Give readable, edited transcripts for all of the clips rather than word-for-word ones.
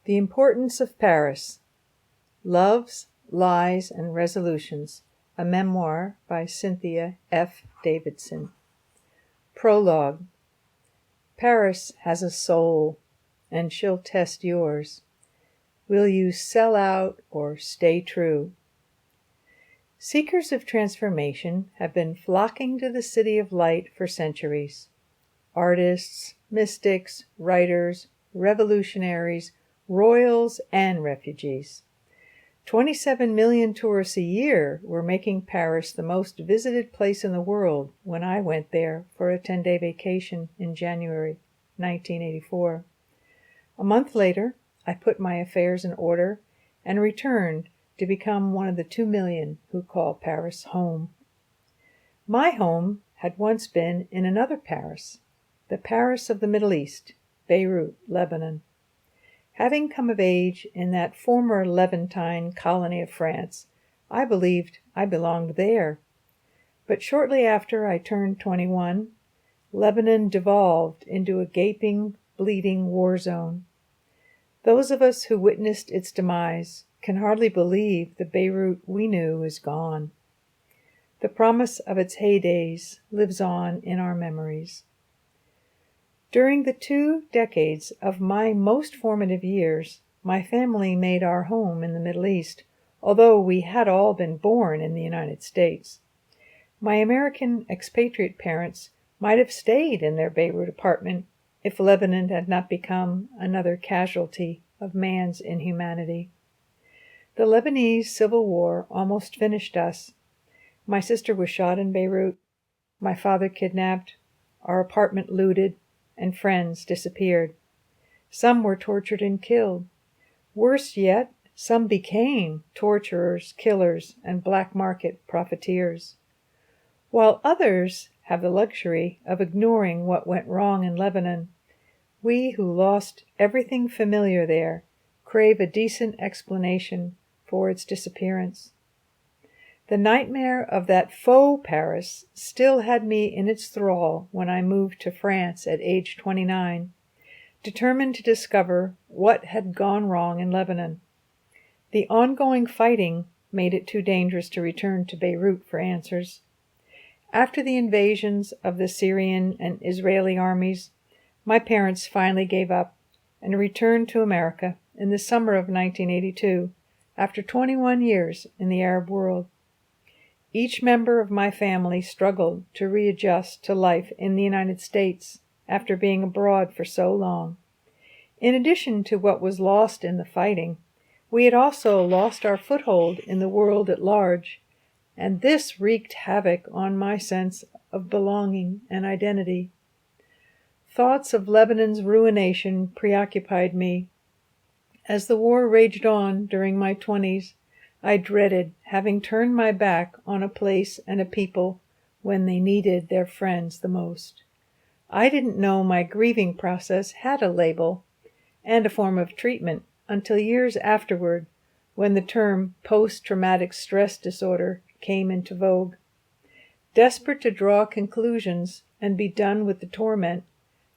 The Importance of Paris. Loves, Lies, and Resolutions. A memoir by Cynthia F. Davidson. Prologue. Paris has a soul, and she'll test yours. Will you sell out or stay true? Seekers of transformation have been flocking to the City of Light for centuries. Artists, mystics, writers, revolutionaries, royals, and refugees. 27 million tourists a year were making Paris the most visited place in the world when I went there for a 10-day vacation in January 1984. A month later, I put my affairs in order and returned to become one of the 2 million who call Paris home. My home had once been in another Paris, the Paris of the Middle East, Beirut, Lebanon. Having come of age in that former Levantine colony of France, I believed I belonged there. But shortly after I turned 21, Lebanon devolved into a gaping, bleeding war zone. Those of us who witnessed its demise can hardly believe the Beirut we knew is gone. The promise of its heydays lives on in our memories. During the 2 decades of my most formative years, my family made our home in the Middle East, although we had all been born in the United States. My American expatriate parents might have stayed in their Beirut apartment if Lebanon had not become another casualty of man's inhumanity. The Lebanese Civil War almost finished us. My sister was shot in Beirut, my father kidnapped, our apartment looted, and friends disappeared. Some were tortured and killed. Worse yet, some became torturers, killers, and black market profiteers. While others have the luxury of ignoring what went wrong in Lebanon, we who lost everything familiar there crave a decent explanation for its disappearance. The nightmare of that faux Paris still had me in its thrall when I moved to France at age 29, determined to discover what had gone wrong in Lebanon. The ongoing fighting made it too dangerous to return to Beirut for answers. After the invasions of the Syrian and Israeli armies, my parents finally gave up and returned to America in the summer of 1982, after 21 years in the Arab world. Each member of my family struggled to readjust to life in the United States after being abroad for so long. In addition to what was lost in the fighting, we had also lost our foothold in the world at large, and this wreaked havoc on my sense of belonging and identity. Thoughts of Lebanon's ruination preoccupied me. As the war raged on during my 20s, I dreaded having turned my back on a place and a people when they needed their friends the most. I didn't know my grieving process had a label and a form of treatment until years afterward, when the term post-traumatic stress disorder came into vogue. Desperate to draw conclusions and be done with the torment,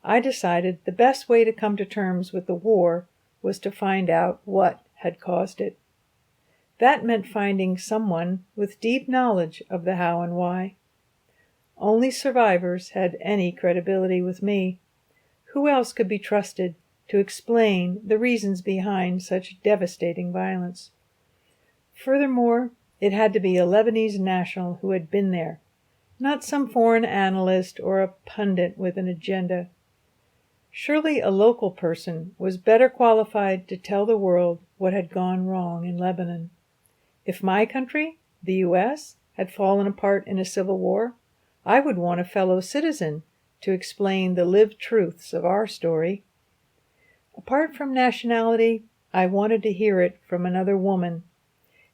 I decided the best way to come to terms with the war was to find out what had caused it. That meant finding someone with deep knowledge of the how and why. Only survivors had any credibility with me. Who else could be trusted to explain the reasons behind such devastating violence? Furthermore, it had to be a Lebanese national who had been there, not some foreign analyst or a pundit with an agenda. Surely a local person was better qualified to tell the world what had gone wrong in Lebanon. If my country, the U.S., had fallen apart in a civil war, I would want a fellow citizen to explain the lived truths of our story. Apart from nationality, I wanted to hear it from another woman,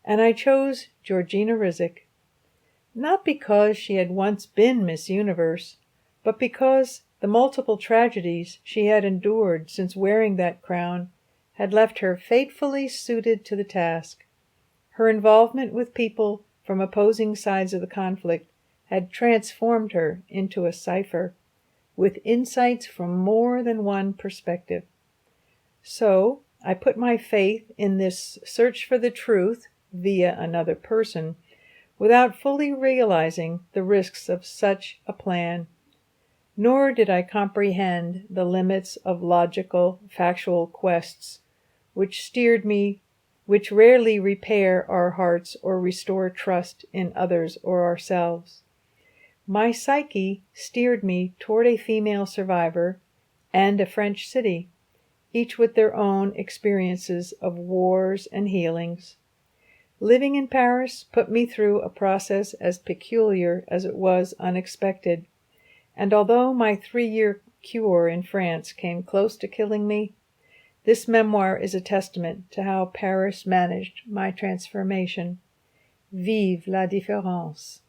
and I chose Georgina Rizk. Not because she had once been Miss Universe, but because the multiple tragedies she had endured since wearing that crown had left her fatefully suited to the task. Her involvement with people from opposing sides of the conflict had transformed her into a cipher, with insights from more than one perspective. So I put my faith in this search for the truth via another person without fully realizing the risks of such a plan, nor did I comprehend the limits of logical, factual quests which rarely repair our hearts or restore trust in others or ourselves. My psyche steered me toward a female survivor and a French city, each with their own experiences of wars and healings. Living in Paris put me through a process as peculiar as it was unexpected, and although my 3-year cure in France came close to killing me, this memoir is a testament to how Paris managed my transformation. Vive la différence!